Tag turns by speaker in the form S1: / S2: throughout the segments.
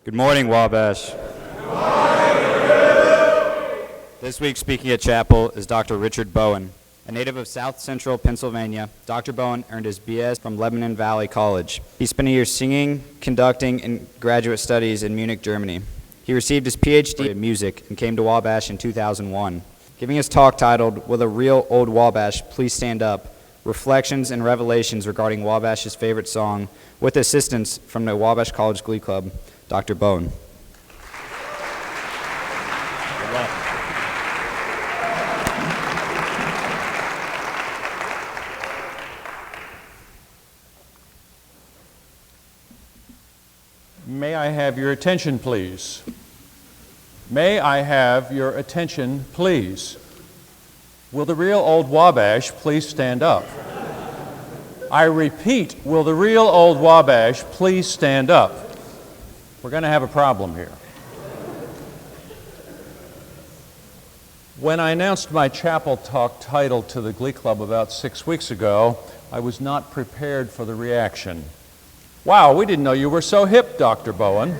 S1: Good morning, Wabash. This week speaking at chapel is Dr. Richard Bowen. A native of South Central Pennsylvania, Dr. Bowen earned his BS from Lebanon Valley College. He spent a year singing, conducting, and graduate studies in Munich, Germany. He received his PhD in music and came to Wabash in 2001. Giving his talk titled, "Will the Real Old Wabash Please Stand Up?" Reflections and Revelations regarding Wabash's favorite song, with assistance from the Wabash College Glee Club, Dr. Bowen.
S2: May I have your attention, please? May I have your attention, please? Will the real old Wabash please stand up? I repeat, will the real old Wabash please stand up? We're going to have a problem here. When I announced my chapel talk title to the Glee Club about 6 weeks ago, I was not prepared for the reaction. "Wow, we didn't know you were so hip, Dr. Bowen."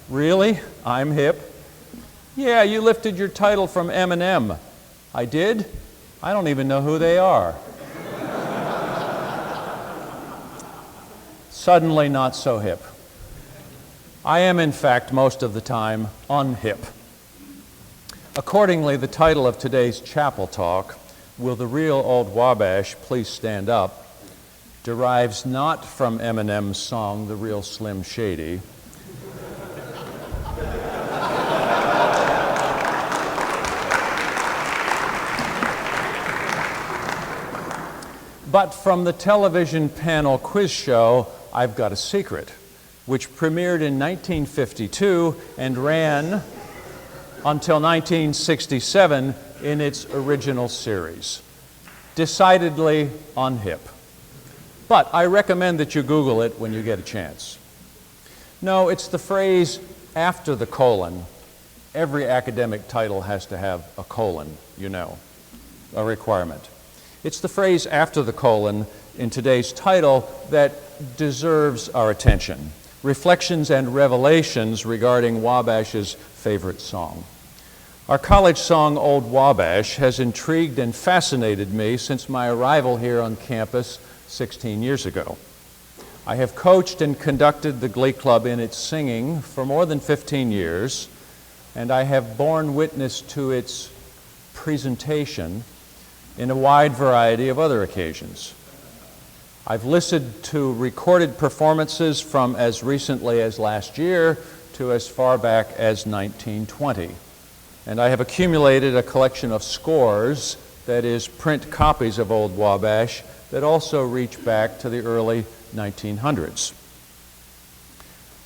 S2: "Really? I'm hip?" "Yeah, you lifted your title from Eminem." "I did? I don't even know who they are." Suddenly not so hip. I am, in fact, most of the time unhip. Accordingly, the title of today's chapel talk, "Will the Real Old Wabash Please Stand Up?" derives not from Eminem's song, "The Real Slim Shady," but from the television panel quiz show, "I've Got a Secret," which premiered in 1952 and ran until 1967 in its original series. Decidedly unhip. But I recommend that you Google it when you get a chance. No, it's the phrase after the colon. Every academic title has to have a colon, you know, a requirement. It's the phrase after the colon in today's title that deserves our attention. Reflections and Revelations regarding Wabash's favorite song. Our college song, "Old Wabash," has intrigued and fascinated me since my arrival here on campus 16 years ago. I have coached and conducted the Glee Club in its singing for more than 15 years, and I have borne witness to its presentation in a wide variety of other occasions. I've listened to recorded performances from as recently as last year to as far back as 1920, and I have accumulated a collection of scores, that is, print copies of Old Wabash, that also reach back to the early 1900s.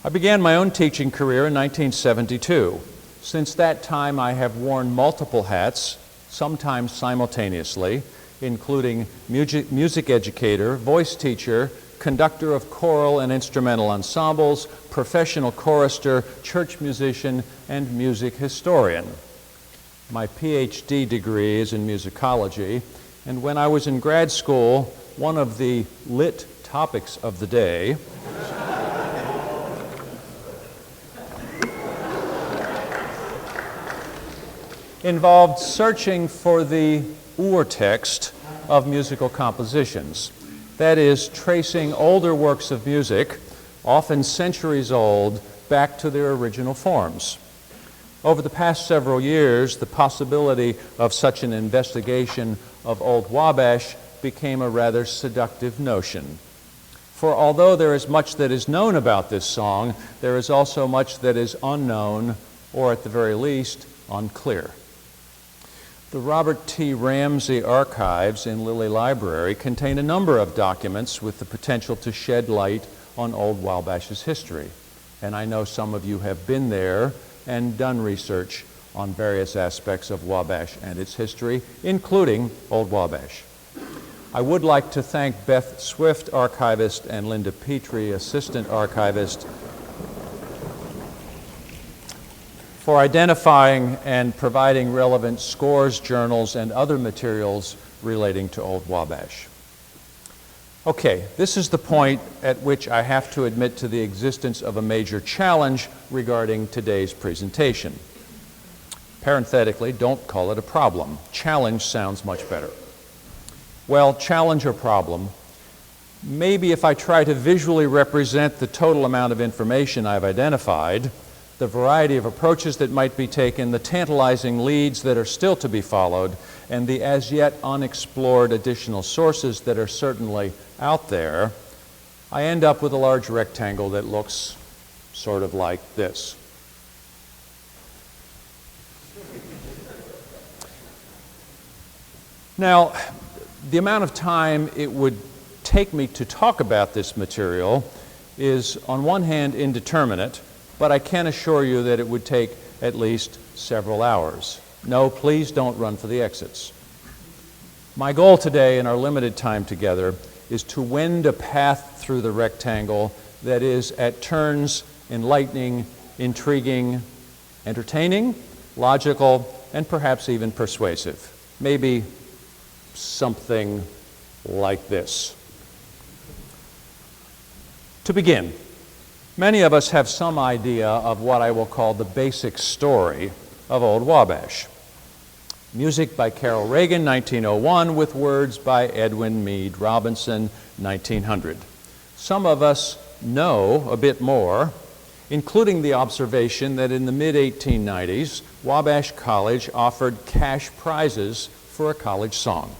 S2: I began my own teaching career in 1972. Since that time, I have worn multiple hats, sometimes simultaneously, including music educator, voice teacher, conductor of choral and instrumental ensembles, professional chorister, church musician, and music historian. My PhD degree is in musicology, and when I was in grad school, one of the lit topics of the day involved searching for the urtext of musical compositions. That is, tracing older works of music, often centuries old, back to their original forms. Over the past several years, the possibility of such an investigation of Old Wabash became a rather seductive notion. For although there is much that is known about this song, there is also much that is unknown, or at the very least, unclear. The Robert T. Ramsey archives in Lilly Library contain a number of documents with the potential to shed light on Old Wabash's history. And I know some of you have been there and done research on various aspects of Wabash and its history, including Old Wabash. I would like to thank Beth Swift, archivist, and Linda Petrie, assistant archivist, for identifying and providing relevant scores, journals, and other materials relating to Old Wabash. Okay, this is the point at which I have to admit to the existence of a major challenge regarding today's presentation. Parenthetically, don't call it a problem. Challenge sounds much better. Well, challenge or problem, maybe if I try to visually represent the total amount of information I've identified, the variety of approaches that might be taken, the tantalizing leads that are still to be followed, and the as yet unexplored additional sources that are certainly out there, I end up with a large rectangle that looks sort of like this. Now, the amount of time it would take me to talk about this material is, on one hand, indeterminate, but I can assure you that it would take at least several hours. No, please don't run for the exits. My goal today in our limited time together is to wend a path through the rectangle that is at turns enlightening, intriguing, entertaining, logical, and perhaps even persuasive. Maybe something like this. To begin, many of us have some idea of what I will call the basic story of Old Wabash. Music by Carol Reagan, 1901, with words by Edwin Meade Robinson, 1900. Some of us know a bit more, including the observation that in the mid-1890s, Wabash College offered cash prizes for a college song.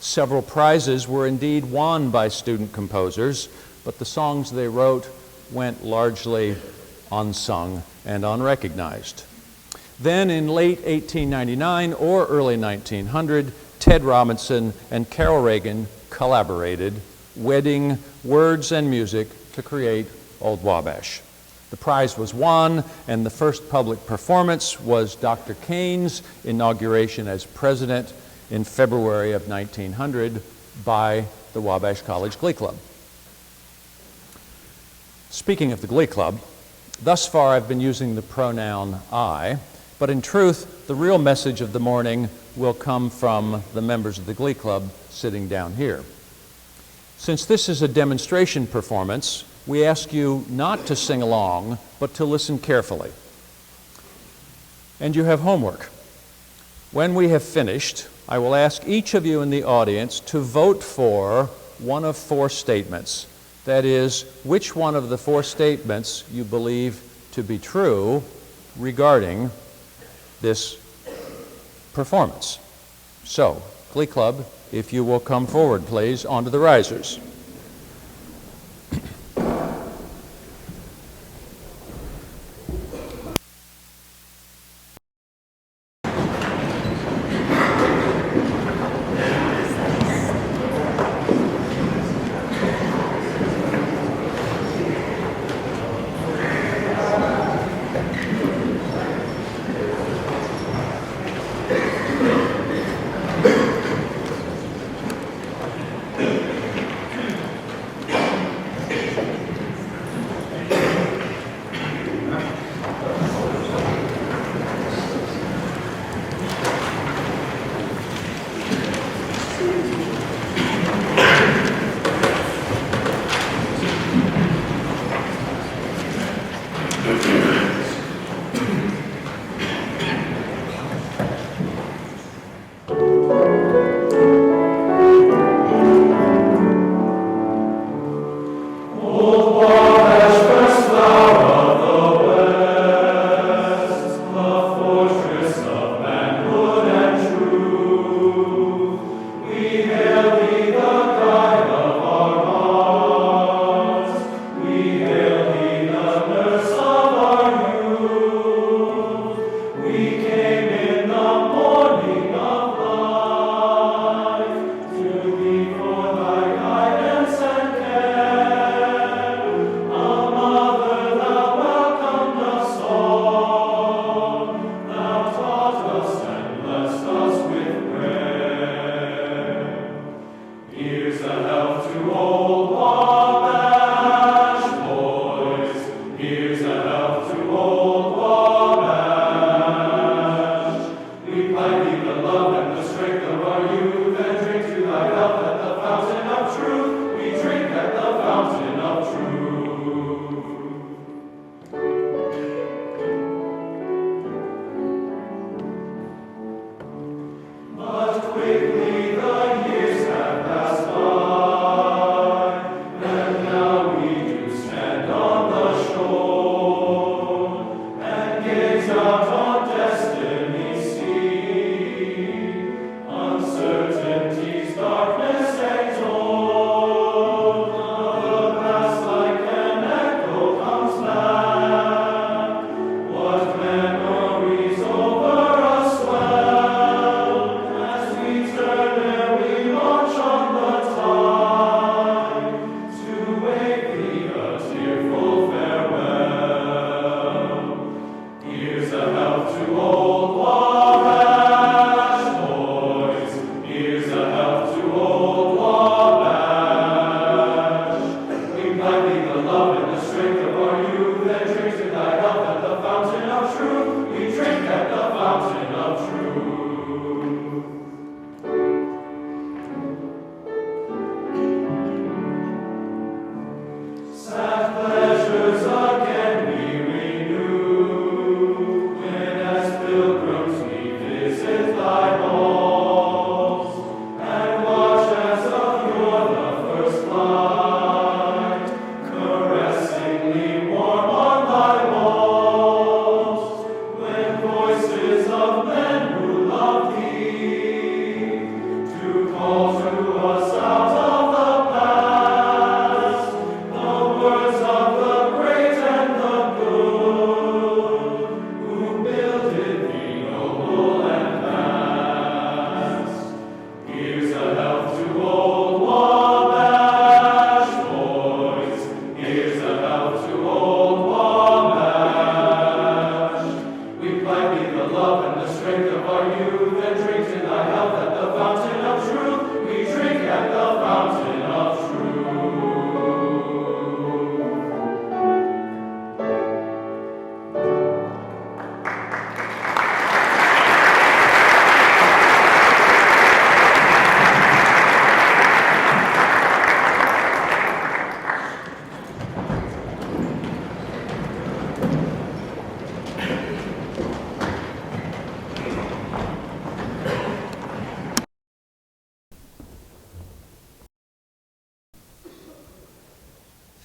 S2: Several prizes were indeed won by student composers, but the songs they wrote went largely unsung and unrecognized. Then in late 1899 or early 1900, Ted Robinson and Carol Reagan collaborated, wedding words and music to create Old Wabash. The prize was won, and the first public performance was Dr. Kane's inauguration as president in February of 1900 by the Wabash College Glee Club. Speaking of the Glee Club, thus far I've been using the pronoun I, but in truth, the real message of the morning will come from the members of the Glee Club sitting down here. Since this is a demonstration performance, we ask you not to sing along, but to listen carefully. And you have homework. When we have finished, I will ask each of you in the audience to vote for one of four statements. That is, which one of the four statements you believe to be true regarding this performance. So, Glee Club, if you will come forward, please, onto the risers.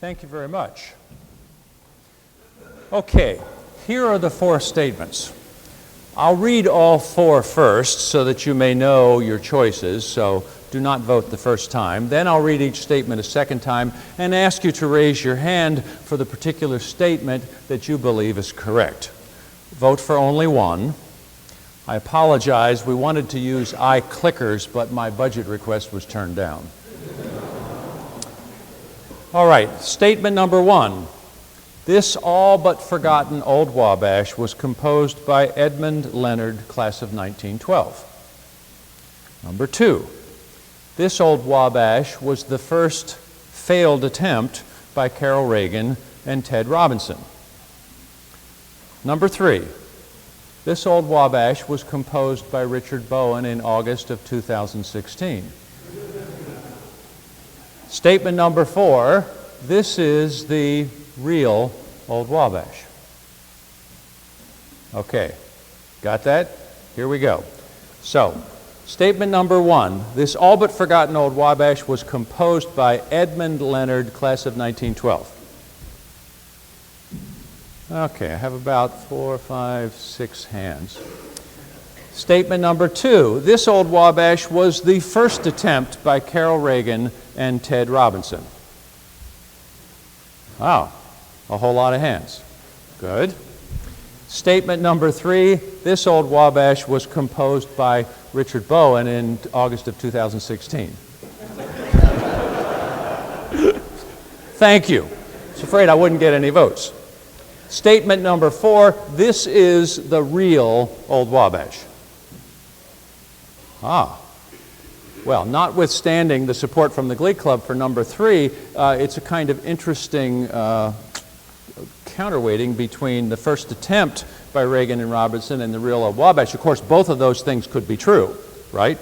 S2: Thank you very much. Okay, here are the 4 statements. I'll read all 4 first so that you may know your choices, so do not vote the first time. Then I'll read each statement a second time and ask you to raise your hand for the particular statement that you believe is correct. Vote for only one. I apologize, we wanted to use iClickers, but my budget request was turned down. All right, statement number 1. This all but forgotten old Wabash was composed by Edmund Leonard, class of 1912. Number 2. This old Wabash was the first failed attempt by Carol Reagan and Ted Robinson. Number 3. This old Wabash was composed by Richard Bowen in August of 2016. Statement number 4. This is the real old Wabash. Okay, got that? Here we go. So, statement number 1, this all but forgotten old Wabash was composed by Edmund Leonard, class of 1912. Okay, I have about 4, 5, 6 hands. Statement number 2, this old Wabash was the first attempt by Carol Reagan and Ted Robinson. Wow, a whole lot of hands. Good. Statement number 3, this old Wabash was composed by Richard Bowen in August of 2016. Thank you. I was afraid I wouldn't get any votes. Statement number 4, this is the real old Wabash. Well, notwithstanding the support from the Glee Club for number 3, it's a kind of interesting counterweighting between the first attempt by Reagan and Robinson and the real old Wabash. Of course, both of those things could be true, right?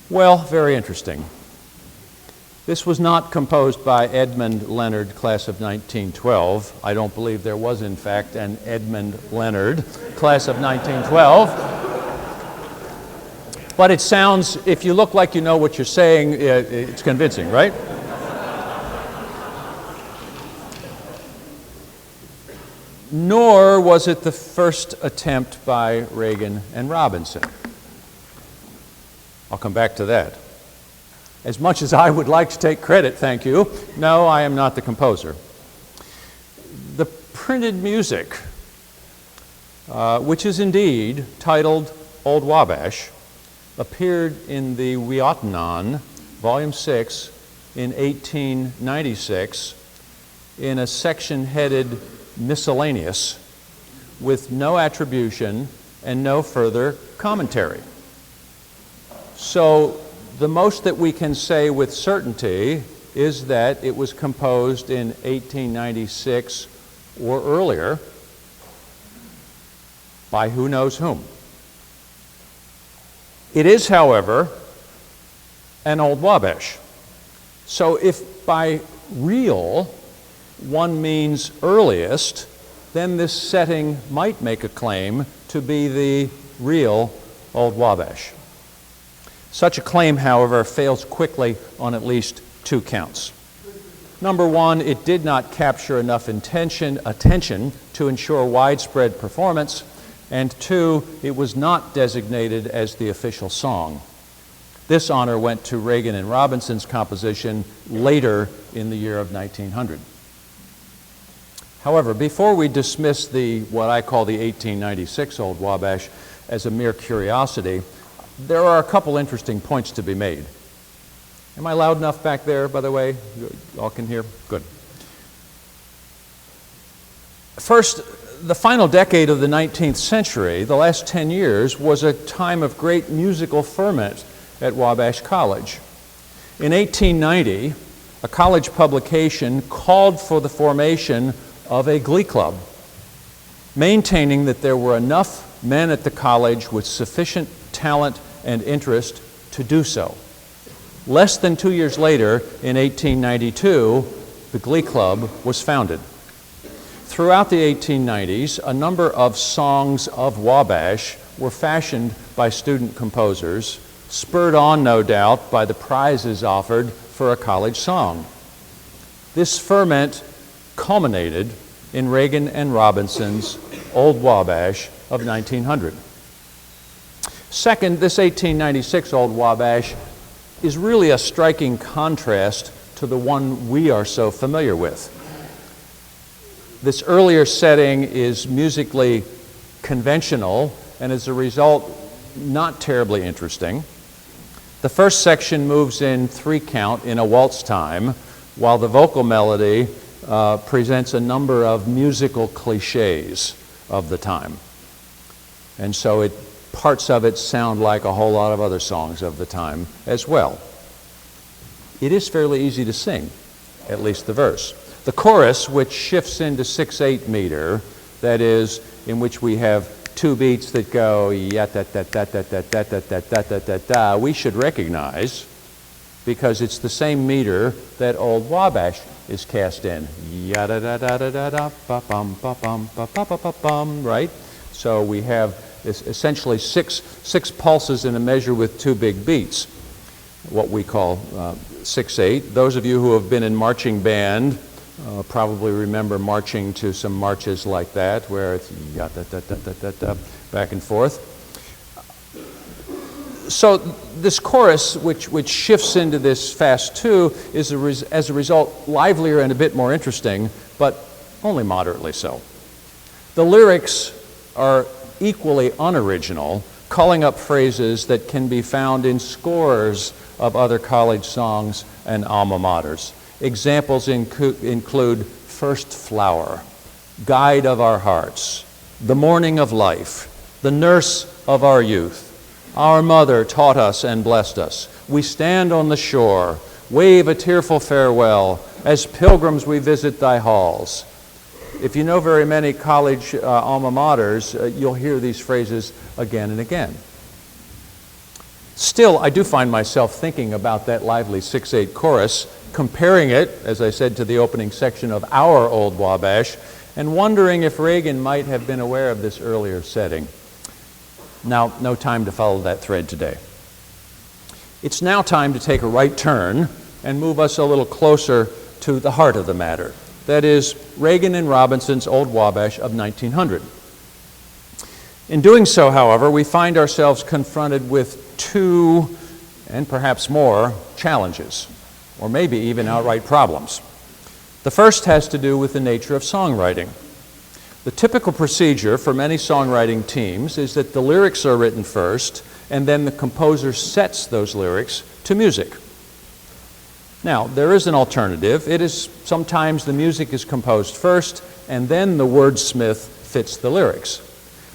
S2: Well, very interesting. This was not composed by Edmund Leonard, class of 1912. I don't believe there was, in fact, an Edmund Leonard, class of 1912. But it sounds, if you look like you know what you're saying, it's convincing, right? Nor was it the first attempt by Reagan and Robinson. I'll come back to that. As much as I would like to take credit, thank you, no, I am not the composer. The printed music, which is indeed titled Old Wabash, appeared in the Wiatnan, Volume 6, in 1896, in a section headed Miscellaneous, with no attribution and no further commentary. So the most that we can say with certainty is that it was composed in 1896 or earlier by who knows whom. It is, however, an old Wabash. So if by real one means earliest, then this setting might make a claim to be the real old Wabash. Such a claim, however, fails quickly on at least 2 counts. Number 1, it did not capture enough attention to ensure widespread performance, and 2, it was not designated as the official song. This honor went to Reagan and Robinson's composition later in the year of 1900. However, before we dismiss what I call the 1896 Old Wabash as a mere curiosity, there are a couple interesting points to be made. Am I loud enough back there, by the way? You all can hear? Good. First, the final decade of the 19th century, the last 10 years, was a time of great musical ferment at Wabash College. In 1890, a college publication called for the formation of a Glee Club, maintaining that there were enough men at the college with sufficient talent and interest to do so. Less than 2 years later, in 1892, the Glee Club was founded. Throughout the 1890s, a number of songs of Wabash were fashioned by student composers, spurred on, no doubt, by the prizes offered for a college song. This ferment culminated in Reagan and Robinson's Old Wabash of 1900. Second, this 1896 Old Wabash is really a striking contrast to the one we are so familiar with. This earlier setting is musically conventional and as a result not terribly interesting. The first section moves in 3-count in a waltz time, while the vocal melody presents a number of musical cliches of the time. And so parts of it sound like a whole lot of other songs of the time as well. It is fairly easy to sing, at least the verse. The chorus, which shifts into 6/8 meter, that is, in which we have 2 beats that go ya da da da da da da da da da da da da, we should recognize because it's the same meter that Old Wabash is cast in. Ya da da da da da da ba bum ba bum ba ba ba ba bum, right? So we have essentially six pulses in a measure with 2 big beats, what we call 6/8. Those of you who have been in marching band probably remember marching to some marches like that, where it's da da da da da da back and forth. So this chorus, which shifts into this fast 2, is as a result livelier and a bit more interesting, but only moderately so. The lyrics are equally unoriginal, calling up phrases that can be found in scores of other college songs and alma maters. Examples include First Flower, Guide of Our Hearts, The Morning of Life, The Nurse of Our Youth, Our Mother Taught Us and Blessed Us, We Stand on the Shore, Wave a Tearful Farewell, As Pilgrims We Visit Thy Halls. If you know very many college alma maters, you'll hear these phrases again and again. Still, I do find myself thinking about that lively 6/8 chorus, comparing it, as I said, to the opening section of our Old Wabash, and wondering if Reagan might have been aware of this earlier setting. Now, no time to follow that thread today. It's now time to take a right turn and move us a little closer to the heart of the matter. That is, Reagan and Robinson's Old Wabash of 1900. In doing so, however, we find ourselves confronted with 2, and perhaps more, challenges, or maybe even outright problems. The first has to do with the nature of songwriting. The typical procedure for many songwriting teams is that the lyrics are written first, and then the composer sets those lyrics to music. Now, there is an alternative. It is sometimes the music is composed first, and then the wordsmith fits the lyrics.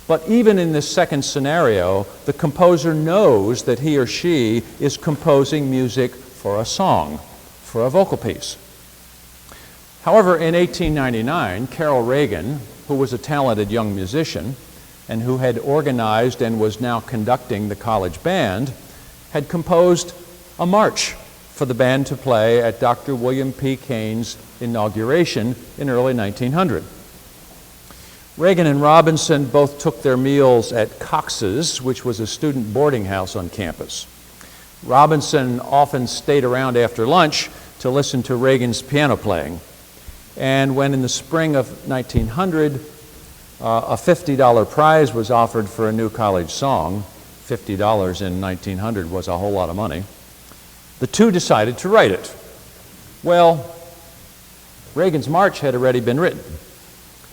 S2: But even in this second scenario, the composer knows that he or she is composing music for a song, for a vocal piece. However, in 1899, Carol Reagan, who was a talented young musician and who had organized and was now conducting the college band, had composed a march for the band to play at Dr. William P. Kane's inauguration in early 1900. Reagan and Robinson both took their meals at Cox's, which was a student boarding house on campus. Robinson often stayed around after lunch to listen to Reagan's piano playing. And when in the spring of 1900, a $50 prize was offered for a new college song, $50 in 1900 was a whole lot of money, the two decided to write it. Well, Reagan's march had already been written.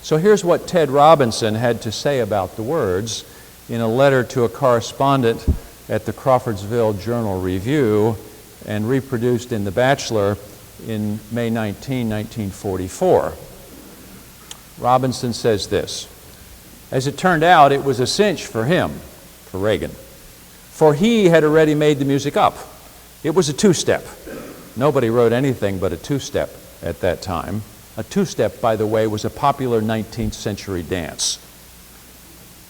S2: So here's what Ted Robinson had to say about the words in a letter to a correspondent at the Crawfordsville Journal Review and reproduced in The Bachelor in May 19, 1944. Robinson says this: "As it turned out, it was a cinch for him," for Reagan, "for he had already made the music up. It was a two-step. Nobody wrote anything but a two-step at that time. A two-step, by the way, was a popular 19th century dance.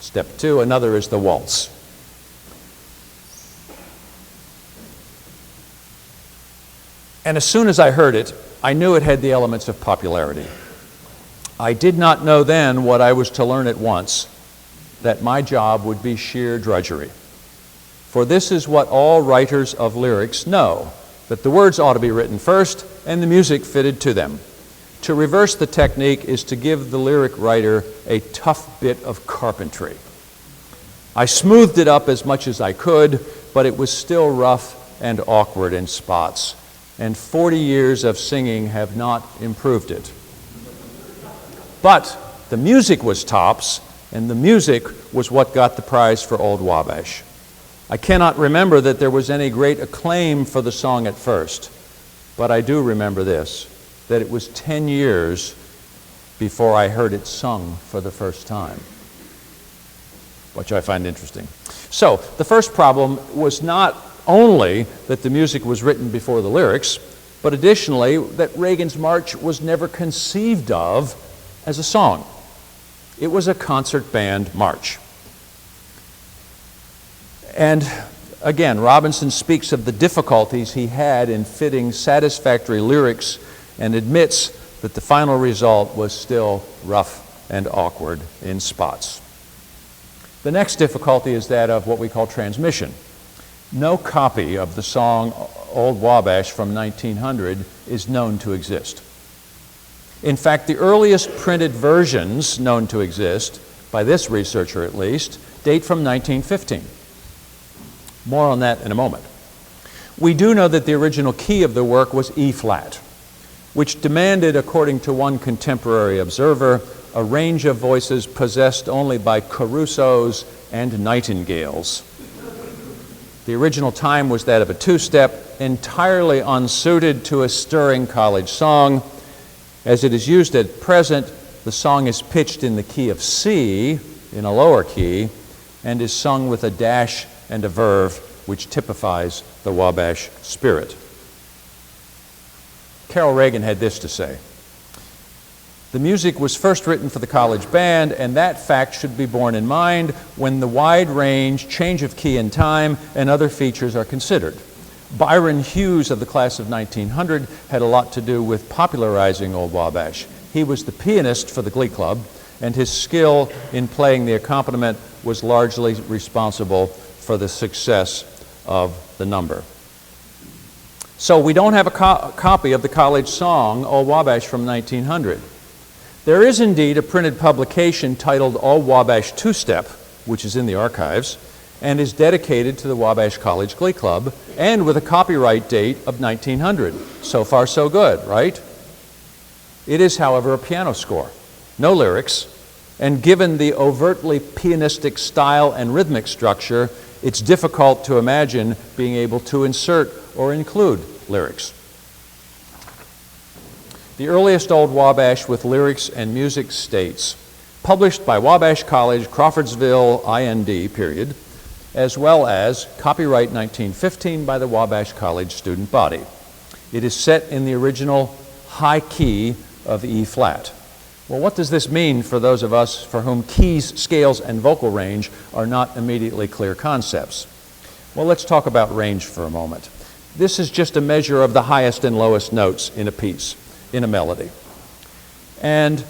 S2: Step 2, another is the waltz." And as soon as I heard it, I knew it had the elements of popularity. I did not know then what I was to learn at once, that my job would be sheer drudgery. For this is what all writers of lyrics know, that the words ought to be written first, and the music fitted to them. To reverse the technique is to give the lyric writer a tough bit of carpentry. I smoothed it up as much as I could, but it was still rough and awkward in spots, and 40 years of singing have not improved it. But the music was tops, and the music was what got the prize for Old Wabash. I cannot remember that there was any great acclaim for the song at first, but I do remember this, that it was 10 years before I heard it sung for the first time, which I find interesting. So, the first problem was not only that the music was written before the lyrics, but additionally that Reagan's March was never conceived of as a song. It was a concert band march. And again, Robinson speaks of the difficulties he had in fitting satisfactory lyrics and admits that the final result was still rough and awkward in spots. The next difficulty is that of what we call transmission. No copy of the song Old Wabash from 1900 is known to exist. In fact, the earliest printed versions known to exist, by this researcher at least, date from 1915. More on that in a moment. We do know that the original key of the work was E-flat, which demanded, according to one contemporary observer, a range of voices possessed only by Carusos and nightingales. The original time was that of a two-step, entirely unsuited to a stirring college song. As it is used at present, the song is pitched in the key of C, in a lower key, and is sung with a dash and a verve, which typifies the Wabash spirit. Carol Reagan had this to say: "The music was first written for the college band, and that fact should be borne in mind when the wide range, change of key and time, and other features are considered. Byron Hughes of the class of 1900 had a lot to do with popularizing Old Wabash. He was the pianist for the Glee Club, and his skill in playing the accompaniment was largely responsible for the success of the number." So we don't have a copy of the college song Old Wabash from 1900. There is indeed a printed publication titled Old Wabash Two-Step, which is in the archives, and is dedicated to the Wabash College Glee Club, and with a copyright date of 1900. So far, so good, right? It is, however, a piano score, no lyrics, and given the overtly pianistic style and rhythmic structure, it's difficult to imagine being able to insert or include lyrics. The earliest Old Wabash with lyrics and music states, published by Wabash College, Crawfordsville, IND, period, as well as copyright 1915 by the Wabash College student body. It is set in the original high key of E-flat. Well, what does this mean for those of us for whom keys, scales, and vocal range are not immediately clear concepts? Well, let's talk about range for a moment. This is just a measure of the highest and lowest notes in a piece, in a melody. And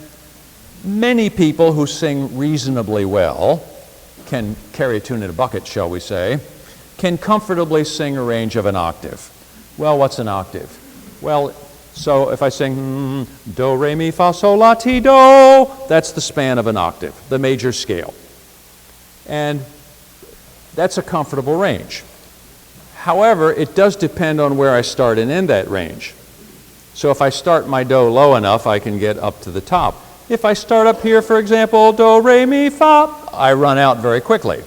S2: many people who sing reasonably well, can carry a tune in a bucket, shall we say, can comfortably sing a range of an octave. Well, what's an octave? Well, so if I sing do, re, mi, fa, sol, la, ti, do, that's the span of an octave, the major scale. And that's a comfortable range. However, it does depend on where I start and end that range. So if I start my do low enough, I can get up to the top. If I start up here, for example, do, re, mi, fa, I run out very quickly.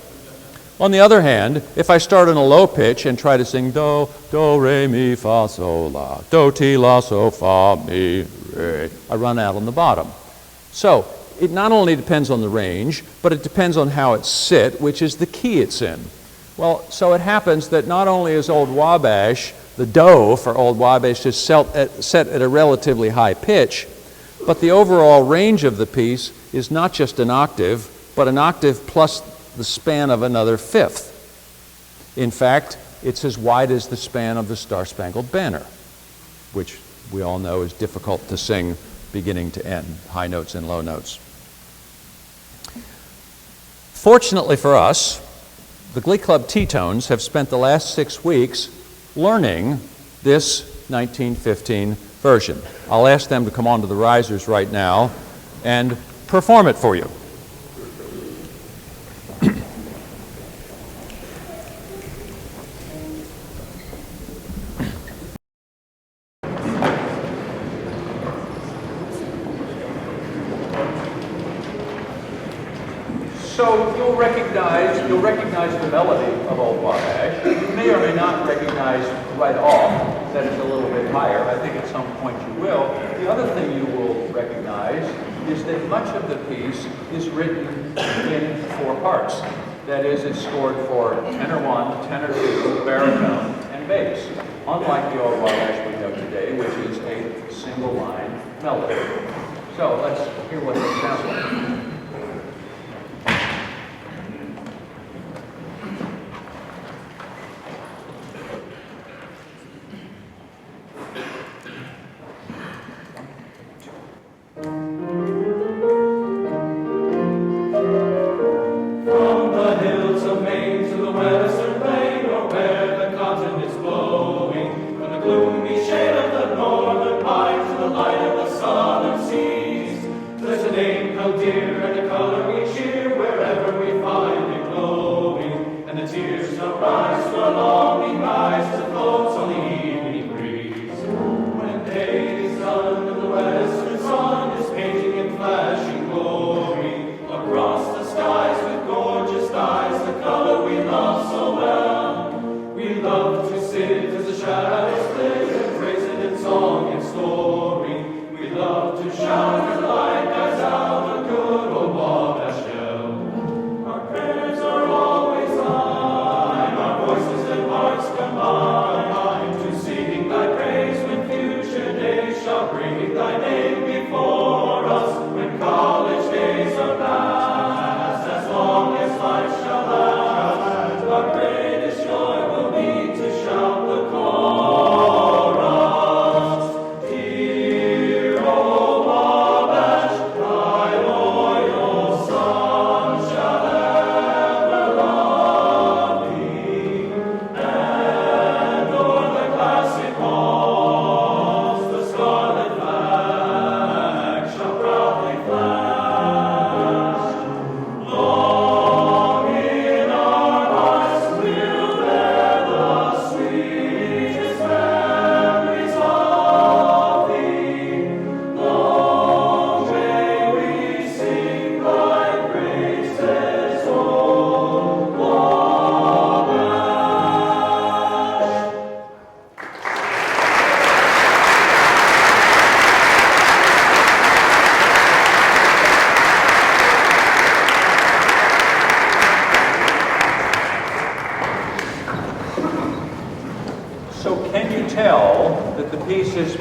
S2: On the other hand, if I start in a low pitch and try to sing do, re, mi, fa, sol, la, do, ti, la, so, fa, mi, re, I run out on the bottom. So it not only depends on the range, but it depends on how it's sit, which is the key it's in. Well, so it happens that not only is Old Wabash, the do for Old Wabash is set at a relatively high pitch, but the overall range of the piece is not just an octave, but an octave plus the span of another fifth. In fact, it's as wide as the span of the Star-Spangled Banner, which we all know is difficult to sing beginning to end, high notes and low notes. Fortunately for us, the Glee Club T-Tones have spent the last 6 weeks learning this 1915 version. I'll ask them to come onto the risers right now and perform it for you. So you'll recognize the melody of Old Wabash. You may or may not recognize right off that it's a little bit higher. I think at some point you will. The other thing you will recognize is that much of the piece is written in 4 parts. That is, it's scored for tenor 1, tenor 2, baritone, and bass. Unlike the Old Wabash we know today, which is a single line melody. So let's hear what it sounds like.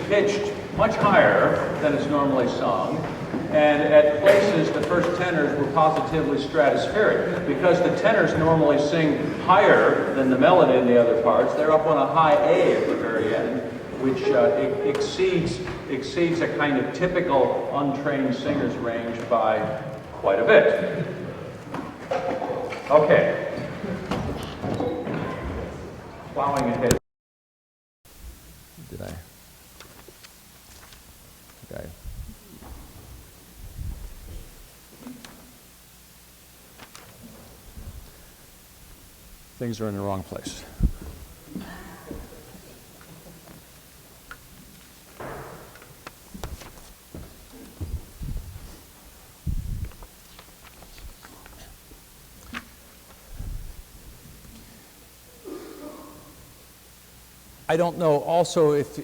S2: Pitched much higher than is normally sung, and at places the first tenors were positively stratospheric. Because the tenors normally sing higher than the melody in the other parts, they're up on a high A at the very end, which exceeds a kind of typical untrained singer's range by quite a bit. Okay. Plowing ahead. Did I? Okay. Things are in the wrong place. I don't know also if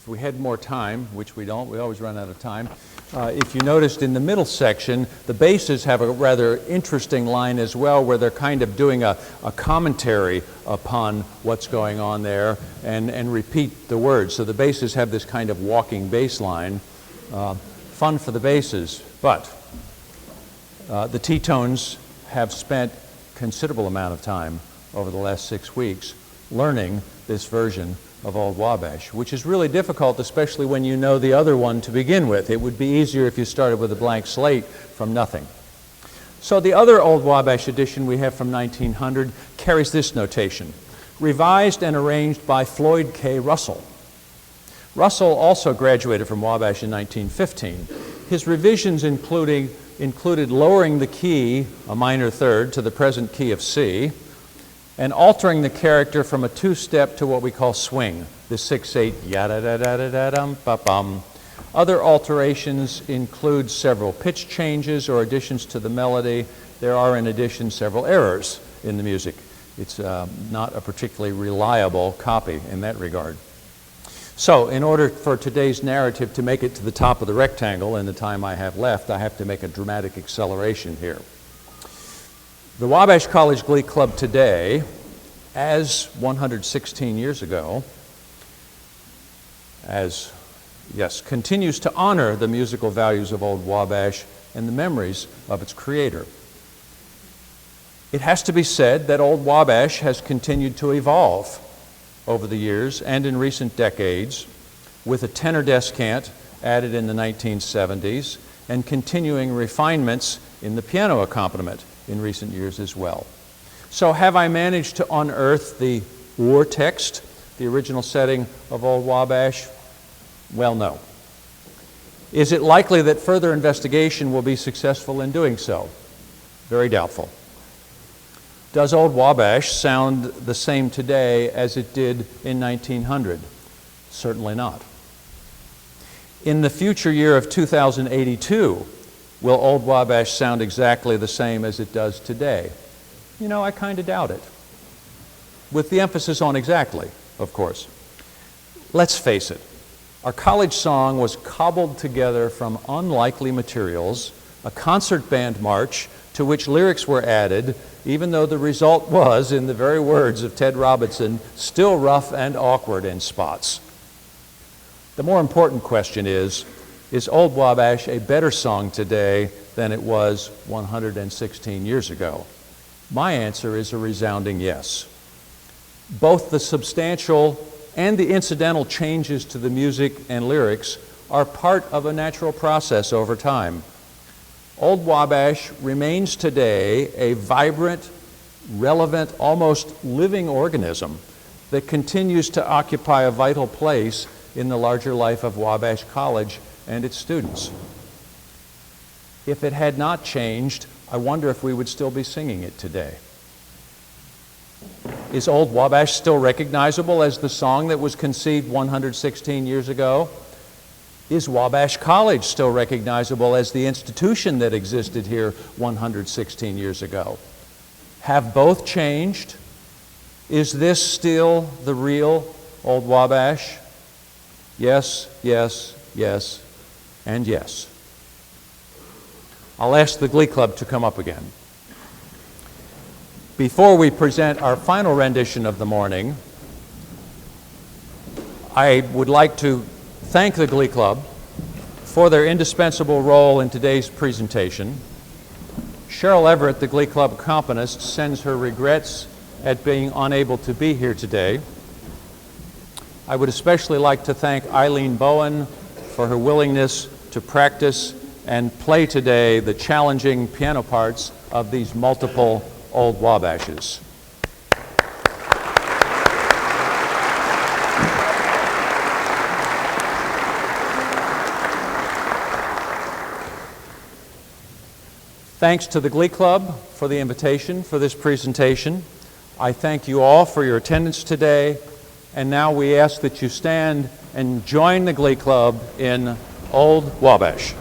S2: we had more time, which we don't, we always run out of time. If you noticed in the middle section, the basses have a rather interesting line as well, where they're kind of doing a commentary upon what's going on there and repeat the words. So the basses have this kind of walking bass line. Fun for the basses, but the T-tones have spent considerable amount of time over the last 6 weeks learning this version of Old Wabash, which is really difficult, especially when you know the other one to begin with. It would be easier if you started with a blank slate from nothing. So the other Old Wabash edition we have from 1900 carries this notation: revised and arranged by Floyd K. Russell. Russell also graduated from Wabash in 1915. His revisions included lowering the key, a minor third, to the present key of C, and altering the character from a two-step to what we call swing, the 6/8 yada-da-da-da-da-dum-ba-bum. Other alterations include several pitch changes or additions to the melody. There are, in addition, several errors in the music. It's not a particularly reliable copy in that regard. So, in order for today's narrative to make it to the top of the rectangle in the time I have left, I have to make a dramatic acceleration here. The Wabash College Glee Club today, as 116 years ago, continues to honor the musical values of Old Wabash and the memories of its creator. It has to be said that Old Wabash has continued to evolve over the years and in recent decades, with a tenor descant added in the 1970s and continuing refinements in the piano accompaniment in recent years as well. So have I managed to unearth the war text, the original setting of Old Wabash? Well, no. Is it likely that further investigation will be successful in doing so? Very doubtful. Does Old Wabash sound the same today as it did in 1900? Certainly not. In the future year of 2082, will Old Wabash sound exactly the same as it does today? You know, I kind of doubt it. With the emphasis on exactly, of course. Let's face it, our college song was cobbled together from unlikely materials, a concert band march to which lyrics were added, even though the result was, in the very words of Ted Robinson, still rough and awkward in spots. The more important question is Old Wabash a better song today than it was 116 years ago? My answer is a resounding yes. Both the substantial and the incidental changes to the music and lyrics are part of a natural process over time. Old Wabash remains today a vibrant, relevant, almost living organism that continues to occupy a vital place in the larger life of Wabash College and its students. If it had not changed, I wonder if we would still be singing it today. Is Old Wabash still recognizable as the song that was conceived 116 years ago? Is Wabash College still recognizable as the institution that existed here 116 years ago? Have both changed? Is this still the real Old Wabash? Yes, yes, yes, and yes. I'll ask the Glee Club to come up again. Before we present our final rendition of the morning, I would like to thank the Glee Club for their indispensable role in today's presentation. Cheryl Everett, the Glee Club accompanist, sends her regrets at being unable to be here today. I would especially like to thank Eileen Bowen for her willingness to practice and play today the challenging piano parts of these multiple Old Wabashes. Thanks to the Glee Club for the invitation for this presentation. I thank you all for your attendance today, and now we ask that you stand and join the Glee Club in Old Wabash.